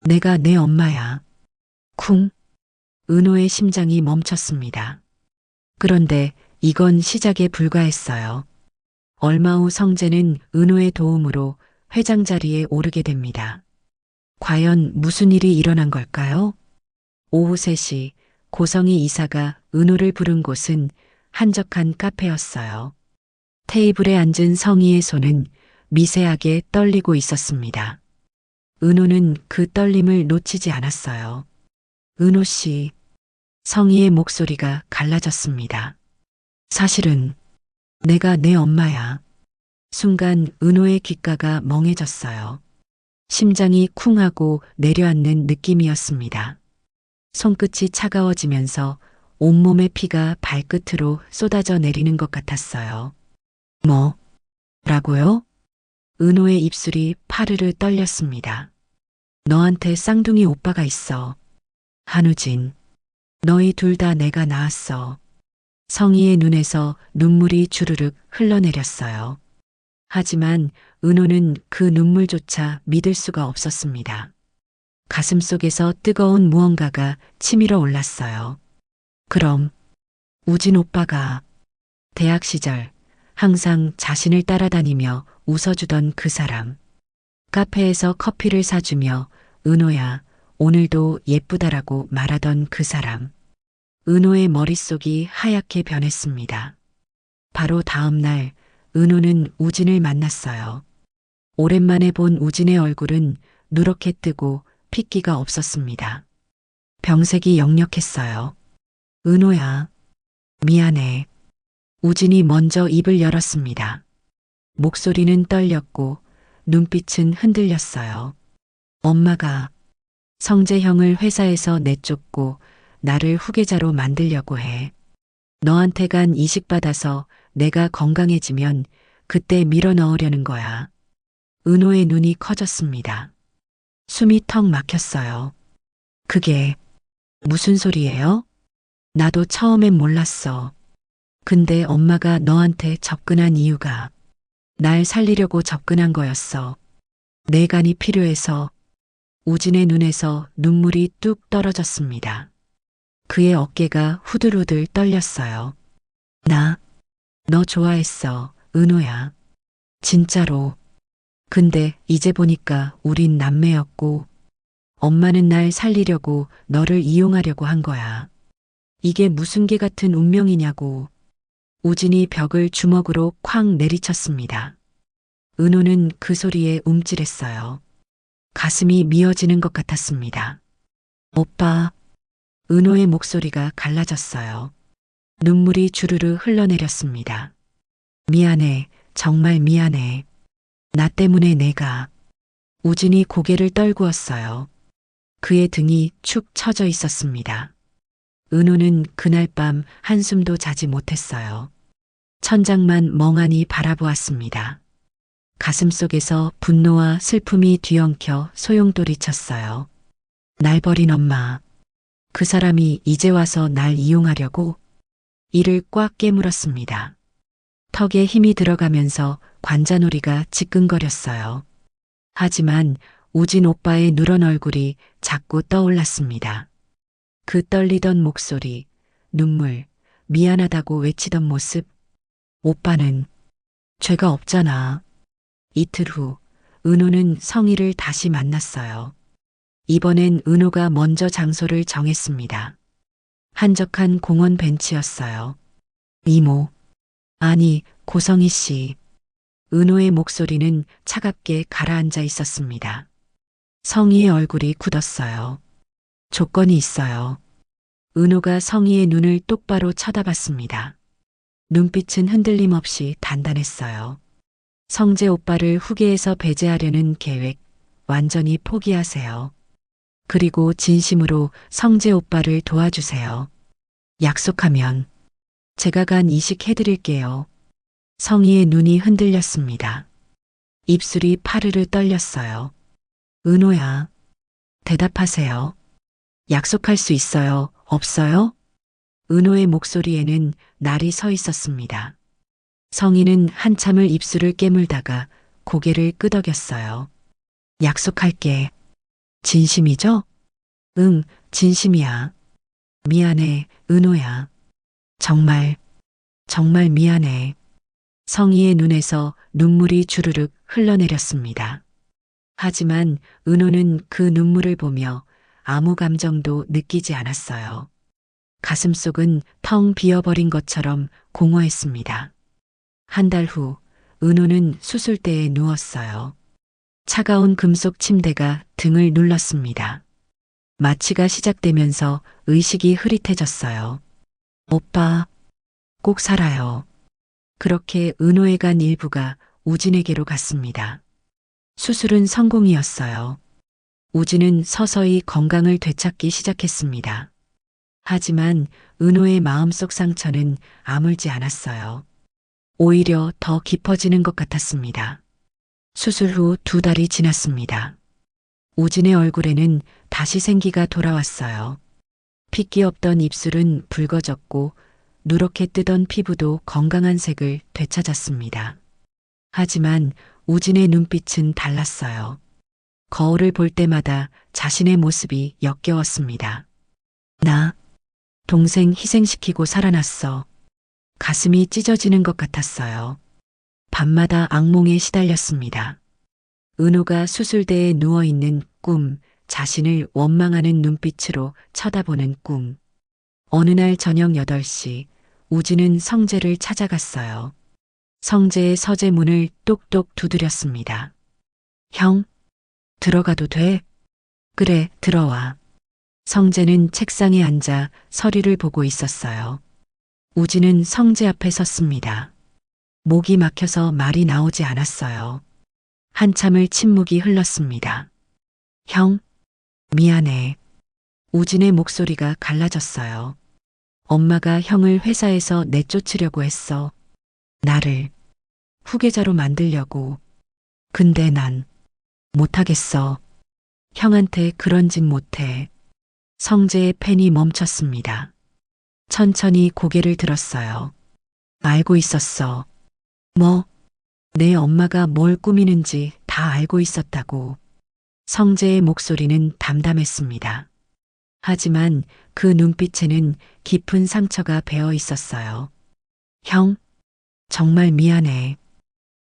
내가 내 엄마야. 쿵. 은호의 심장이 멈췄습니다. 그런데 이건 시작에 불과했어요. 얼마 후 성재는 은호의 도움으로 회장 자리에 오르게 됩니다. 과연 무슨 일이 일어난 걸까요? 오후 3시 고성희 이사가 은호를 부른 곳은 한적한 카페였어요. 테이블에 앉은 성희의 손은 미세하게 떨리고 있었습니다. 은호는 그 떨림을 놓치지 않았어요. 은호 씨, 성희의 목소리가 갈라졌습니다. 사실은 내가 내 엄마야. 순간 은호의 귓가가 멍해졌어요. 심장이 쿵하고 내려앉는 느낌이었습니다. 손끝이 차가워지면서 온몸의 피가 발끝으로 쏟아져 내리는 것 같았어요. 뭐라고요? 은호의 입술이 파르르 떨렸습니다. 너한테 쌍둥이 오빠가 있어. 한우진, 너희 둘 다 내가 낳았어. 성희의 눈에서 눈물이 주르륵 흘러내렸어요. 하지만 은호는 그 눈물조차 믿을 수가 없었습니다. 가슴속에서 뜨거운 무언가가 치밀어 올랐어요. 그럼 우진 오빠가 대학 시절 항상 자신을 따라다니며 웃어주던 그 사람, 카페에서 커피를 사주며 은호야, 오늘도 예쁘다라고 말하던 그 사람. 은호의 머릿속이 하얗게 변했습니다. 바로 다음 날 은호는 우진을 만났어요. 오랜만에 본 우진의 얼굴은 누렇게 뜨고 핏기가 없었습니다. 병색이 역력했어요. 은호야, 미안해. 우진이 먼저 입을 열었습니다. 목소리는 떨렸고 눈빛은 흔들렸어요. 엄마가 성재 형을 회사에서 내쫓고 나를 후계자로 만들려고 해. 너한테 간 이식 받아서 내가 건강해지면 그때 밀어 넣으려는 거야. 은호의 눈이 커졌습니다. 숨이 턱 막혔어요. 그게 무슨 소리예요? 나도 처음엔 몰랐어. 근데 엄마가 너한테 접근한 이유가 날 살리려고 접근한 거였어. 내 간이 필요해서. 우진의 눈에서 눈물이 뚝 떨어졌습니다. 그의 어깨가 후들후들 떨렸어요. 너 좋아했어, 은호야. 진짜로. 근데 이제 보니까 우린 남매였고, 엄마는 날 살리려고 너를 이용하려고 한 거야. 이게 무슨 개 같은 운명이냐고. 우진이 벽을 주먹으로 쾅 내리쳤습니다. 은호는 그 소리에 움찔했어요. 가슴이 미어지는 것 같았습니다. 오빠. 은호의 목소리가 갈라졌어요. 눈물이 주르르 흘러내렸습니다. 미안해, 정말 미안해. 나 때문에 내가. 우진이 고개를 떨구었어요. 그의 등이 축 처져 있었습니다. 은호는 그날 밤 한숨도 자지 못했어요. 천장만 멍하니 바라보았습니다. 가슴속에서 분노와 슬픔이 뒤엉켜 소용돌이쳤어요. 날 버린 엄마. 그 사람이 이제 와서 날 이용하려고? 이를 꽉 깨물었습니다. 턱에 힘이 들어가면서 관자놀이가 지끈거렸어요. 하지만 우진 오빠의 누런 얼굴이 자꾸 떠올랐습니다. 그 떨리던 목소리, 눈물, 미안하다고 외치던 모습. 오빠는 죄가 없잖아. 이틀 후 은호는 성희를 다시 만났어요. 이번엔 은호가 먼저 장소를 정했습니다. 한적한 공원 벤치였어요. 이모. 아니, 고성희 씨. 은호의 목소리는 차갑게 가라앉아 있었습니다. 성희의 얼굴이 굳었어요. 조건이 있어요. 은호가 성희의 눈을 똑바로 쳐다봤습니다. 눈빛은 흔들림 없이 단단했어요. 성재 오빠를 후계에서 배제하려는 계획 완전히 포기하세요. 그리고 진심으로 성재 오빠를 도와주세요. 약속하면 제가 간 이식 해드릴게요. 성희의 눈이 흔들렸습니다. 입술이 파르르 떨렸어요. 은호야, 대답하세요. 약속할 수 있어요, 없어요? 은호의 목소리에는 날이 서 있었습니다. 성희는 한참을 입술을 깨물다가 고개를 끄덕였어요. 약속할게. 진심이죠? 응, 진심이야. 미안해, 은호야. 정말, 정말 미안해. 성희의 눈에서 눈물이 주르륵 흘러내렸습니다. 하지만 은호는 그 눈물을 보며 아무 감정도 느끼지 않았어요. 가슴속은 텅 비어버린 것처럼 공허했습니다. 한 달 후, 은호는 수술대에 누웠어요. 차가운 금속 침대가 등을 눌렀습니다. 마취가 시작되면서 의식이 흐릿해졌어요. 오빠, 꼭 살아요. 그렇게 은호에 간 일부가 우진에게로 갔습니다. 수술은 성공이었어요. 우진은 서서히 건강을 되찾기 시작했습니다. 하지만 은호의 마음속 상처는 아물지 않았어요. 오히려 더 깊어지는 것 같았습니다. 수술 후 2달이 지났습니다. 우진의 얼굴에는 다시 생기가 돌아왔어요. 핏기 없던 입술은 붉어졌고 누렇게 뜨던 피부도 건강한 색을 되찾았습니다. 하지만 우진의 눈빛은 달랐어요. 거울을 볼 때마다 자신의 모습이 역겨웠습니다. 나, 동생 희생시키고 살아났어. 가슴이 찢어지는 것 같았어요. 밤마다 악몽에 시달렸습니다. 은호가 수술대에 누워있는 꿈, 자신을 원망하는 눈빛으로 쳐다보는 꿈. 어느 날 저녁 8시, 우진은 성재를 찾아갔어요. 성재의 서재 문을 똑똑 두드렸습니다. 형, 들어가도 돼? 그래, 들어와. 성재는 책상에 앉아 서류를 보고 있었어요. 우진은 성재 앞에 섰습니다. 목이 막혀서 말이 나오지 않았어요. 한참을 침묵이 흘렀습니다. 형, 미안해. 우진의 목소리가 갈라졌어요. 엄마가 형을 회사에서 내쫓으려고 했어. 나를 후계자로 만들려고. 근데 난 못하겠어. 형한테 그런 짓 못해. 성재의 펜이 멈췄습니다. 천천히 고개를 들었어요. 알고 있었어. 뭐? 내 엄마가 뭘 꾸미는지 다 알고 있었다고. 성재의 목소리는 담담했습니다. 하지만 그 눈빛에는 깊은 상처가 배어 있었어요. 형, 정말 미안해.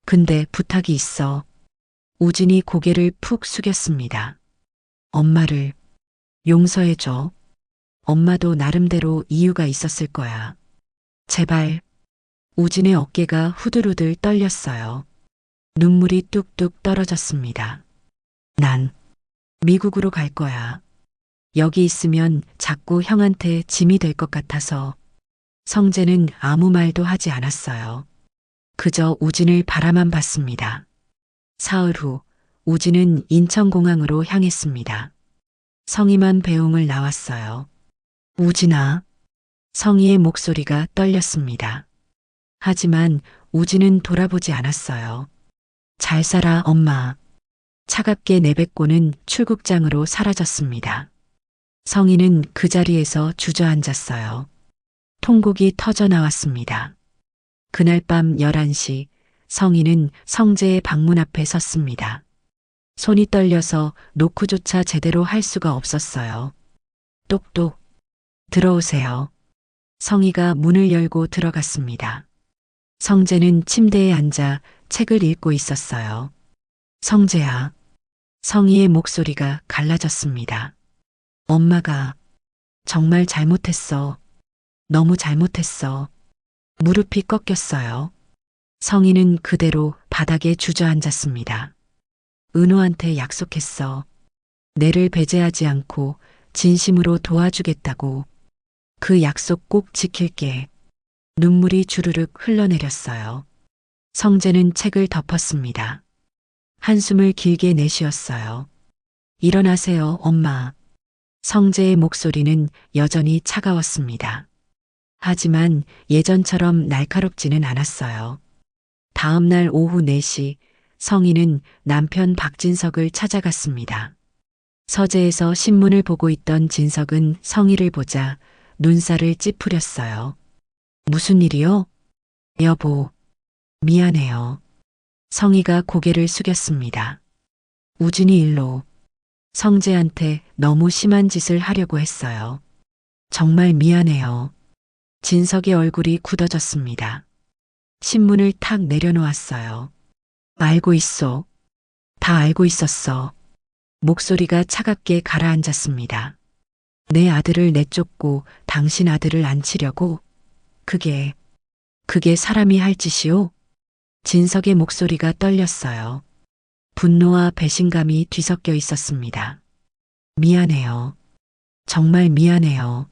근데 부탁이 있어. 우진이 고개를 푹 숙였습니다. 엄마를 용서해줘. 엄마도 나름대로 이유가 있었을 거야. 제발. 우진의 어깨가 후들후들 떨렸어요. 눈물이 뚝뚝 떨어졌습니다. 난 미국으로 갈 거야. 여기 있으면 자꾸 형한테 짐이 될 것 같아서. 성재는 아무 말도 하지 않았어요. 그저 우진을 바라만 봤습니다. 사흘 후 우진은 인천공항으로 향했습니다. 성희만 배웅을 나왔어요. 우진아. 성희의 목소리가 떨렸습니다. 하지만 우진은 돌아보지 않았어요. 잘 살아, 엄마. 차갑게 내뱉고는 출국장으로 사라졌습니다. 성희는 그 자리에서 주저앉았어요. 통곡이 터져 나왔습니다. 그날 밤 11시 성희는 성재의 방문 앞에 섰습니다. 손이 떨려서 노크조차 제대로 할 수가 없었어요. 똑똑. 들어오세요. 성희가 문을 열고 들어갔습니다. 성재는 침대에 앉아 책을 읽고 있었어요. 성재야. 성희의 목소리가 갈라졌습니다. 엄마가 정말 잘못했어. 너무 잘못했어. 무릎이 꺾였어요. 성희는 그대로 바닥에 주저앉았습니다. 은호한테 약속했어. 내를 배제하지 않고 진심으로 도와주겠다고. 그 약속 꼭 지킬게. 눈물이 주르륵 흘러내렸어요. 성재는 책을 덮었습니다. 한숨을 길게 내쉬었어요. 일어나세요, 엄마. 성재의 목소리는 여전히 차가웠습니다. 하지만 예전처럼 날카롭지는 않았어요. 다음 날 오후 4시 성희는 남편 박진석을 찾아갔습니다. 서재에서 신문을 보고 있던 진석은 성희를 보자 눈살을 찌푸렸어요. 무슨 일이요? 여보, 미안해요. 성희가 고개를 숙였습니다. 우진이 일로. 성재한테 너무 심한 짓을 하려고 했어요. 정말 미안해요. 진석의 얼굴이 굳어졌습니다. 신문을 탁 내려놓았어요. 알고 있어. 다 알고 있었어. 목소리가 차갑게 가라앉았습니다. 내 아들을 내쫓고 당신 아들을 안치려고? 그게 사람이 할 짓이오? 진석의 목소리가 떨렸어요. 분노와 배신감이 뒤섞여 있었습니다. 미안해요. 정말 미안해요.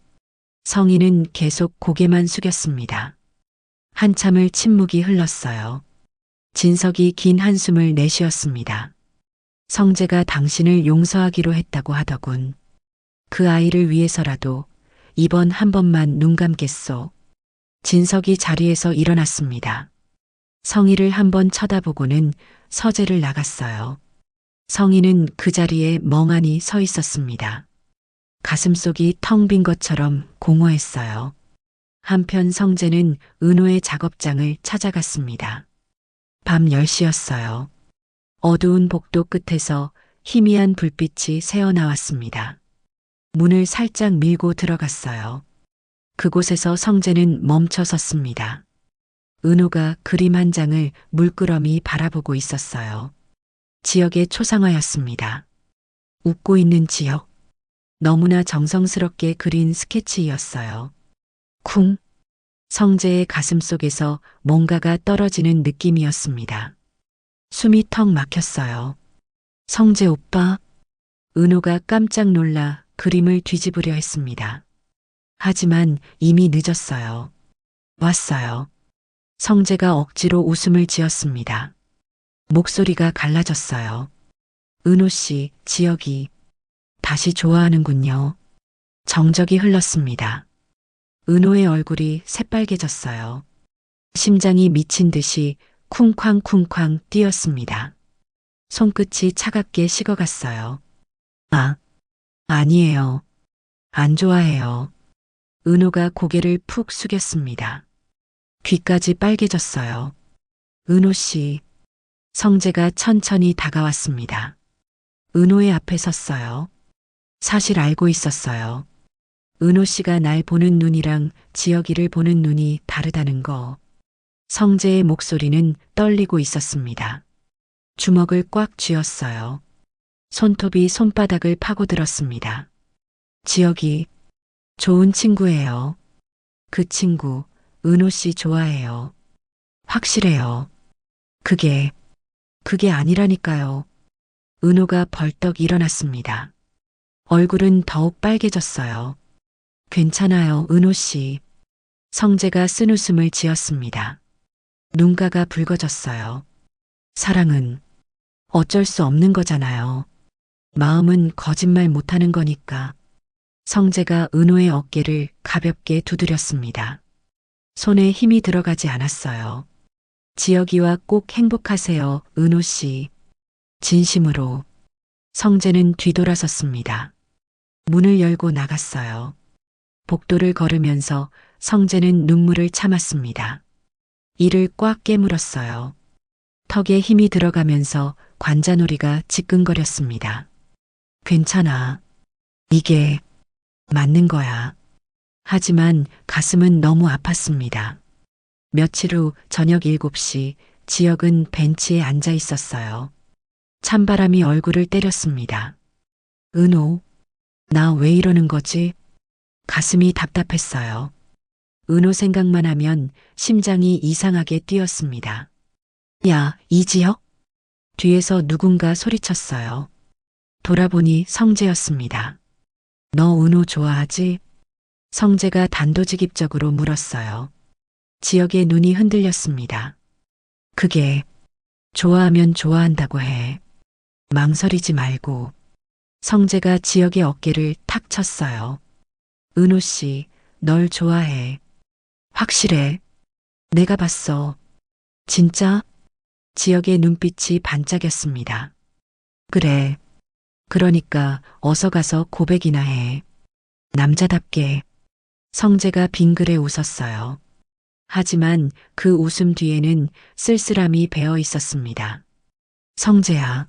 성인은 계속 고개만 숙였습니다. 한참을 침묵이 흘렀어요. 진석이 긴 한숨을 내쉬었습니다. 성재가 당신을 용서하기로 했다고 하더군. 그 아이를 위해서라도 이번 한 번만 눈 감겠소. 진석이 자리에서 일어났습니다. 성희를 한번 쳐다보고는 서재를 나갔어요. 성희는 그 자리에 멍하니 서 있었습니다. 가슴속이 텅 빈 것처럼 공허했어요. 한편 성재는 은호의 작업장을 찾아갔습니다. 밤 10시였어요. 어두운 복도 끝에서 희미한 불빛이 새어나왔습니다. 문을 살짝 밀고 들어갔어요. 그곳에서 성재는 멈춰 섰습니다. 은호가 그림 한 장을 물끄러미 바라보고 있었어요. 지역의 초상화였습니다. 웃고 있는 지역. 너무나 정성스럽게 그린 스케치였어요. 쿵. 성재의 가슴속에서 뭔가가 떨어지는 느낌이었습니다. 숨이 턱 막혔어요. 성재 오빠. 은호가 깜짝 놀라 그림을 뒤집으려 했습니다. 하지만 이미 늦었어요. 왔어요. 성재가 억지로 웃음을 지었습니다. 목소리가 갈라졌어요. 은호 씨, 지역이 다시 좋아하는군요. 정적이 흘렀습니다. 은호의 얼굴이 새빨개졌어요. 심장이 미친 듯이 쿵쾅쿵쾅 뛰었습니다. 손끝이 차갑게 식어갔어요. 아니에요. 안 좋아해요. 은호가 고개를 푹 숙였습니다. 귀까지 빨개졌어요. 은호 씨. 성재가 천천히 다가왔습니다. 은호의 앞에 섰어요. 사실 알고 있었어요. 은호 씨가 날 보는 눈이랑 지혁이를 보는 눈이 다르다는 거. 성재의 목소리는 떨리고 있었습니다. 주먹을 꽉 쥐었어요. 손톱이 손바닥을 파고들었습니다. 지혁이 좋은 친구예요. 그 친구 은호 씨 좋아해요. 확실해요. 그게 아니라니까요. 은호가 벌떡 일어났습니다. 얼굴은 더욱 빨개졌어요. 괜찮아요, 은호 씨. 성재가 쓴웃음을 지었습니다. 눈가가 붉어졌어요. 사랑은 어쩔 수 없는 거잖아요. 마음은 거짓말 못하는 거니까. 성재가 은호의 어깨를 가볍게 두드렸습니다. 손에 힘이 들어가지 않았어요. 지혁이와 꼭 행복하세요, 은호 씨. 진심으로. 성재는 뒤돌아섰습니다. 문을 열고 나갔어요. 복도를 걸으면서 성재는 눈물을 참았습니다. 이를 꽉 깨물었어요. 턱에 힘이 들어가면서 관자놀이가 지끈거렸습니다. 괜찮아. 이게 맞는 거야. 하지만 가슴은 너무 아팠습니다. 며칠 후 저녁 7시 지혁은 벤치에 앉아 있었어요. 찬바람이 얼굴을 때렸습니다. 은호, 나 왜 이러는 거지? 가슴이 답답했어요. 은호 생각만 하면 심장이 이상하게 뛰었습니다. 야, 이지혁? 뒤에서 누군가 소리쳤어요. 돌아보니 성재였습니다. 너 은호 좋아하지? 성재가 단도직입적으로 물었어요. 지혁의 눈이 흔들렸습니다. 그게 좋아하면 좋아한다고 해. 망설이지 말고. 성재가 지혁의 어깨를 탁 쳤어요. 은호 씨, 널 좋아해. 확실해. 내가 봤어. 진짜? 지혁의 눈빛이 반짝였습니다. 그래. 그러니까 어서 가서 고백이나 해. 남자답게. 성재가 빙그레 웃었어요. 하지만 그 웃음 뒤에는 쓸쓸함이 배어 있었습니다. 성재야,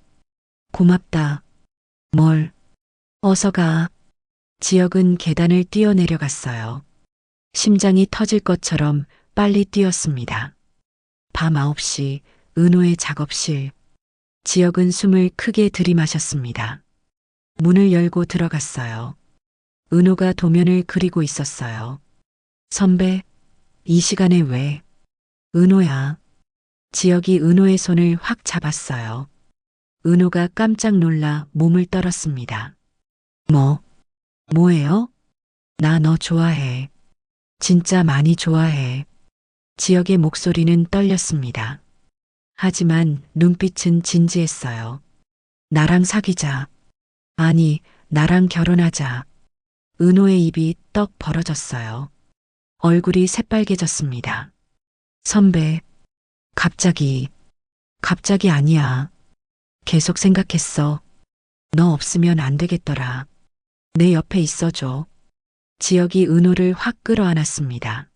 고맙다. 뭘, 어서 가. 지역은 계단을 뛰어내려갔어요. 심장이 터질 것처럼 빨리 뛰었습니다. 밤 9시 은호의 작업실. 지역은 숨을 크게 들이마셨습니다. 문을 열고 들어갔어요. 은호가 도면을 그리고 있었어요. 선배, 이 시간에 왜? 은호야. 지역이 은호의 손을 확 잡았어요. 은호가 깜짝 놀라 몸을 떨었습니다. 뭐예요? 나 너 좋아해. 진짜 많이 좋아해. 지역의 목소리는 떨렸습니다. 하지만 눈빛은 진지했어요. 나랑 사귀자. 아니, 나랑 결혼하자. 은호의 입이 떡 벌어졌어요. 얼굴이 새빨개졌습니다. 선배, 갑자기 아니야. 계속 생각했어. 너 없으면 안 되겠더라. 내 옆에 있어줘. 지역이 은호를 확 끌어안았습니다.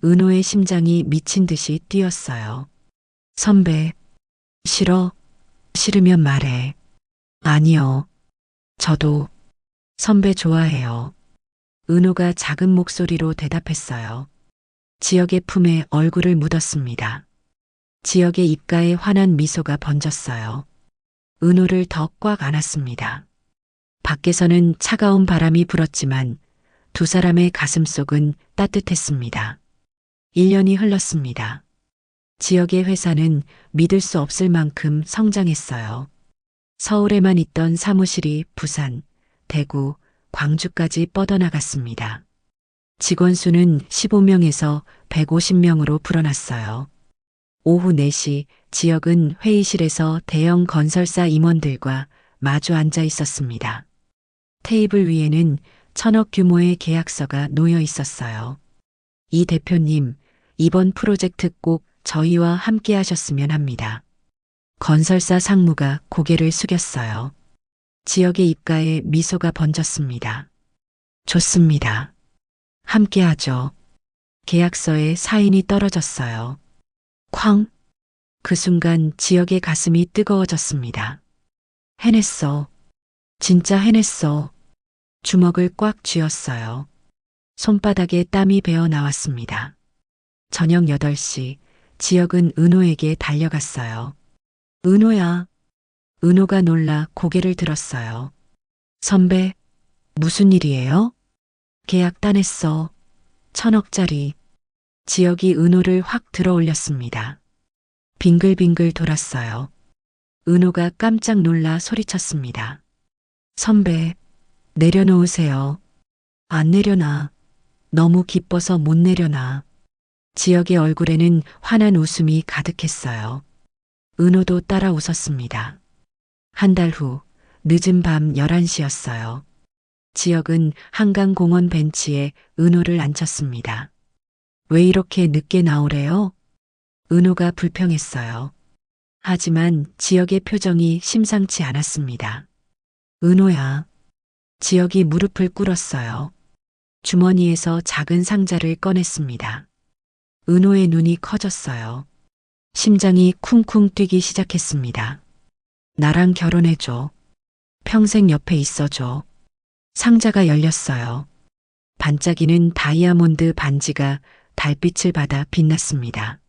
은호의 심장이 미친 듯이 뛰었어요. 선배, 싫으면 말해. 아니요. 저도 선배 좋아해요. 은호가 작은 목소리로 대답했어요. 지역의 품에 얼굴을 묻었습니다. 지역의 입가에 환한 미소가 번졌어요. 은호를 더 꽉 안았습니다. 밖에서는 차가운 바람이 불었지만 두 사람의 가슴속은 따뜻했습니다. 1년이 흘렀습니다. 지역의 회사는 믿을 수 없을 만큼 성장했어요. 서울에만 있던 사무실이 부산, 대구, 광주까지 뻗어나갔습니다. 직원 수는 15명에서 150명으로 불어났어요. 오후 4시 지역은 회의실에서 대형 건설사 임원들과 마주 앉아 있었습니다. 테이블 위에는 1,000억 규모의 계약서가 놓여 있었어요. 이 대표님, 이번 프로젝트 꼭 저희와 함께 하셨으면 합니다. 건설사 상무가 고개를 숙였어요. 지역의 입가에 미소가 번졌습니다. 좋습니다. 함께 하죠. 계약서에 사인이 떨어졌어요. 쾅! 그 순간 지역의 가슴이 뜨거워졌습니다. 해냈어. 진짜 해냈어. 주먹을 꽉 쥐었어요. 손바닥에 땀이 배어 나왔습니다. 저녁 8시 지역은 은호에게 달려갔어요. 은호야. 은호가 놀라 고개를 들었어요. 선배, 무슨 일이에요? 계약 따냈어. 1,000억짜리. 지역이 은호를 확 들어 올렸습니다. 빙글빙글 돌았어요. 은호가 깜짝 놀라 소리쳤습니다. 선배, 내려놓으세요. 안 내려놔. 너무 기뻐서 못 내려놔. 지역의 얼굴에는 환한 웃음이 가득했어요. 은호도 따라 웃었습니다. 한 달 후, 늦은 밤 11시였어요. 지역은 한강공원 벤치에 은호를 앉혔습니다. 왜 이렇게 늦게 나오래요? 은호가 불평했어요. 하지만 지역의 표정이 심상치 않았습니다. 은호야. 지역이 무릎을 꿇었어요. 주머니에서 작은 상자를 꺼냈습니다. 은호의 눈이 커졌어요. 심장이 쿵쿵 뛰기 시작했습니다. 나랑 결혼해줘. 평생 옆에 있어줘. 상자가 열렸어요. 반짝이는 다이아몬드 반지가 달빛을 받아 빛났습니다.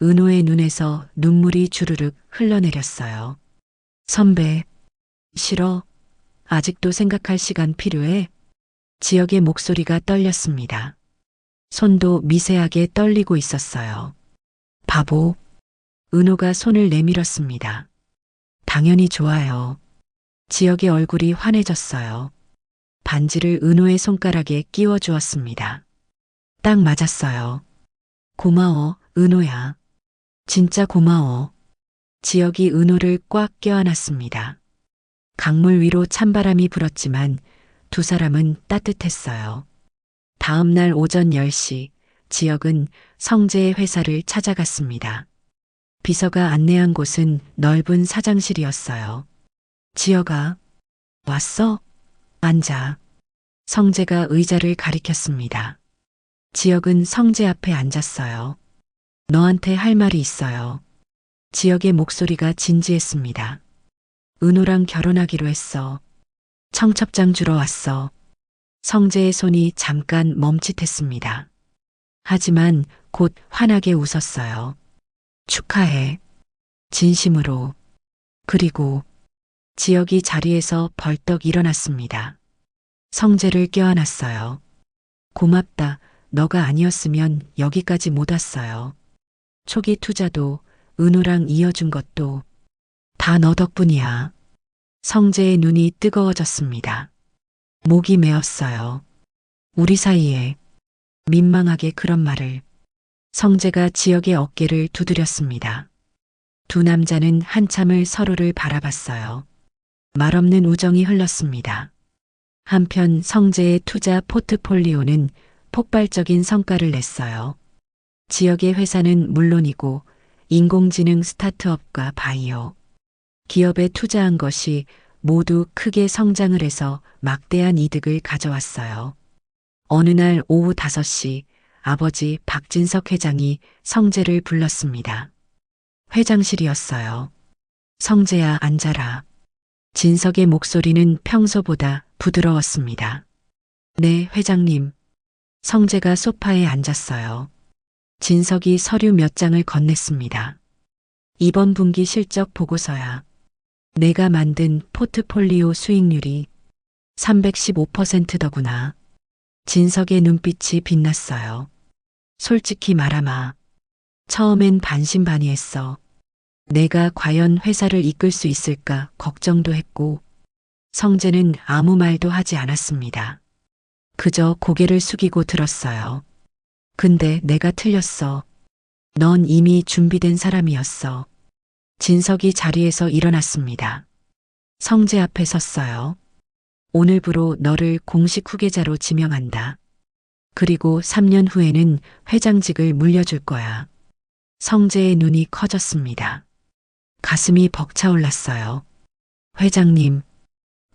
은호의 눈에서 눈물이 주르륵 흘러내렸어요. 선배, 싫어. 아직도 생각할 시간 필요해. 지역의 목소리가 떨렸습니다. 손도 미세하게 떨리고 있었어요. 바보. 은호가 손을 내밀었습니다. 당연히 좋아요. 지역의 얼굴이 환해졌어요. 반지를 은호의 손가락에 끼워 주었습니다. 딱 맞았어요. 고마워, 은호야. 진짜 고마워. 지역이 은호를 꽉 껴안았습니다. 강물 위로 찬바람이 불었지만 두 사람은 따뜻했어요. 다음 날 오전 10시 지역은 성재의 회사를 찾아갔습니다. 비서가 안내한 곳은 넓은 사장실이었어요. 지역아, 왔어? 앉아. 성재가 의자를 가리켰습니다. 지역은 성재 앞에 앉았어요. 너한테 할 말이 있어요. 지역의 목소리가 진지했습니다. 은호랑 결혼하기로 했어. 청첩장 주러 왔어. 성재의 손이 잠깐 멈칫했습니다. 하지만 곧 환하게 웃었어요. 축하해. 진심으로. 그리고 지혁이 자리에서 벌떡 일어났습니다. 성재를 껴안았어요. 고맙다. 너가 아니었으면 여기까지 못 왔어요. 초기 투자도 은우랑 이어준 것도 다 너 덕분이야. 성재의 눈이 뜨거워졌습니다. 목이 메었어요. 우리 사이에 민망하게 그런 말을. 성재가 지혁의 어깨를 두드렸습니다. 두 남자는 한참을 서로를 바라봤어요. 말없는 우정이 흘렀습니다. 한편 성재의 투자 포트폴리오는 폭발적인 성과를 냈어요. 지역의 회사는 물론이고 인공지능 스타트업과 바이오 기업에 투자한 것이 모두 크게 성장을 해서 막대한 이득을 가져왔어요. 어느 날 오후 5시 아버지 박진석 회장이 성재를 불렀습니다. 회장실이었어요. 성재야, 앉아라. 진석의 목소리는 평소보다 부드러웠습니다. 네, 회장님. 성재가 소파에 앉았어요. 진석이 서류 몇 장을 건넸습니다. 이번 분기 실적 보고서야. 내가 만든 포트폴리오 수익률이 315%더구나. 진석의 눈빛이 빛났어요. 솔직히 말하마. 처음엔 반신반의했어. 내가 과연 회사를 이끌 수 있을까 걱정도 했고, 성재는 아무 말도 하지 않았습니다. 그저 고개를 숙이고 들었어요. 근데 내가 틀렸어. 넌 이미 준비된 사람이었어. 진석이 자리에서 일어났습니다. 성재 앞에 섰어요. 오늘부로 너를 공식 후계자로 지명한다. 그리고 3년 후에는 회장직을 물려줄 거야. 성재의 눈이 커졌습니다. 가슴이 벅차올랐어요. 회장님,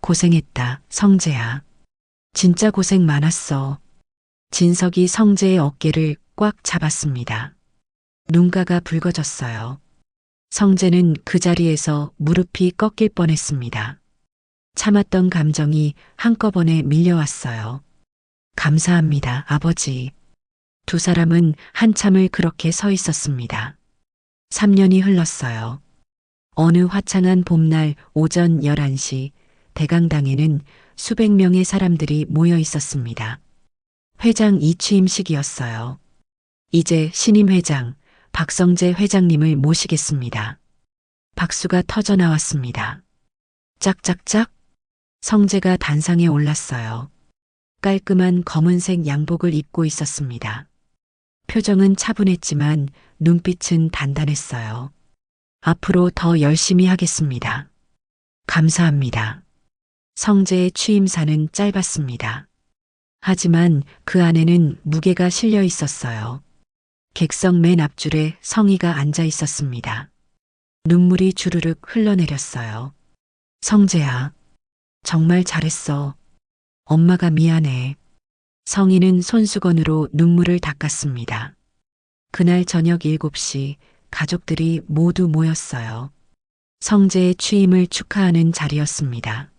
고생했다, 성재야. 진짜 고생 많았어. 진석이 성재의 어깨를 꽉 잡았습니다. 눈가가 붉어졌어요. 성재는 그 자리에서 무릎이 꺾일 뻔했습니다. 참았던 감정이 한꺼번에 밀려왔어요. 감사합니다, 아버지. 두 사람은 한참을 그렇게 서 있었습니다. 3년이 흘렀어요. 어느 화창한 봄날 오전 11시 대강당에는 수백 명의 사람들이 모여 있었습니다. 회장 이취임식이었어요. 이제 신임 회장 박성재 회장님을 모시겠습니다. 박수가 터져 나왔습니다. 짝짝짝. 성재가 단상에 올랐어요. 깔끔한 검은색 양복을 입고 있었습니다. 표정은 차분했지만 눈빛은 단단했어요. 앞으로 더 열심히 하겠습니다. 감사합니다. 성재의 취임사는 짧았습니다. 하지만 그 안에는 무게가 실려 있었어요. 객석 맨 앞줄에 성희가 앉아 있었습니다. 눈물이 주르륵 흘러내렸어요. 성재야, 정말 잘했어. 엄마가 미안해. 성희는 손수건으로 눈물을 닦았습니다. 그날 저녁 7시 가족들이 모두 모였어요. 성재의 취임을 축하하는 자리였습니다.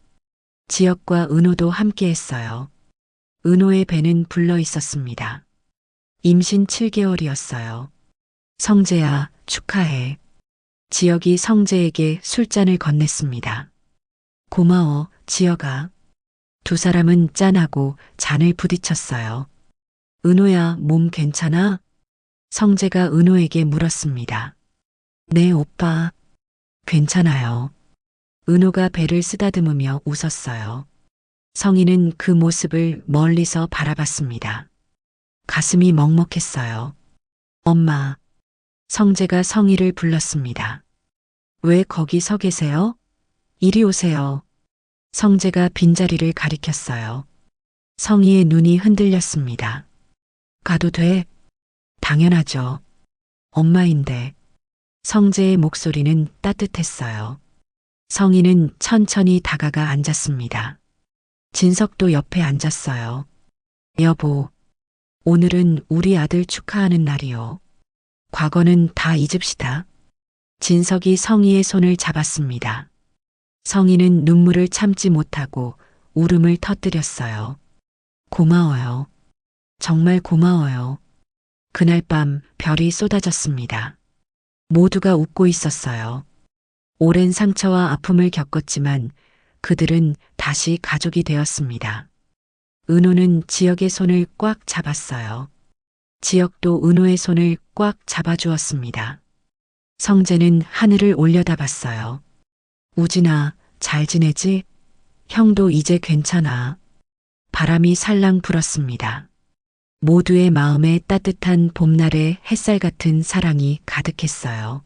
지혁과 은호도 함께했어요. 은호의 배는 불러 있었습니다. 임신 7개월이었어요. 성재야, 축하해. 지혁이 성재에게 술잔을 건넸습니다. 고마워, 지혁아. 두 사람은 짠하고 잔을 부딪혔어요. 은호야, 몸 괜찮아? 성재가 은호에게 물었습니다. 네, 오빠. 괜찮아요. 은호가 배를 쓰다듬으며 웃었어요. 성희는 그 모습을 멀리서 바라봤습니다. 가슴이 먹먹했어요. 엄마. 성재가 성희를 불렀습니다. 왜 거기 서 계세요? 이리 오세요. 성재가 빈자리를 가리켰어요. 성희의 눈이 흔들렸습니다. 가도 돼? 당연하죠. 엄마인데. 성재의 목소리는 따뜻했어요. 성희는 천천히 다가가 앉았습니다. 진석도 옆에 앉았어요. 여보, 오늘은 우리 아들 축하하는 날이요. 과거는 다 잊읍시다. 진석이 성희의 손을 잡았습니다. 성희는 눈물을 참지 못하고 울음을 터뜨렸어요. 고마워요. 정말 고마워요. 그날 밤 별이 쏟아졌습니다. 모두가 웃고 있었어요. 오랜 상처와 아픔을 겪었지만 그들은 다시 가족이 되었습니다. 은호는 지역의 손을 꽉 잡았어요. 지역도 은호의 손을 꽉 잡아주었습니다. 성재는 하늘을 올려다봤어요. 우진아, 잘 지내지? 형도 이제 괜찮아. 바람이 살랑 불었습니다. 모두의 마음에 따뜻한 봄날의 햇살 같은 사랑이 가득했어요.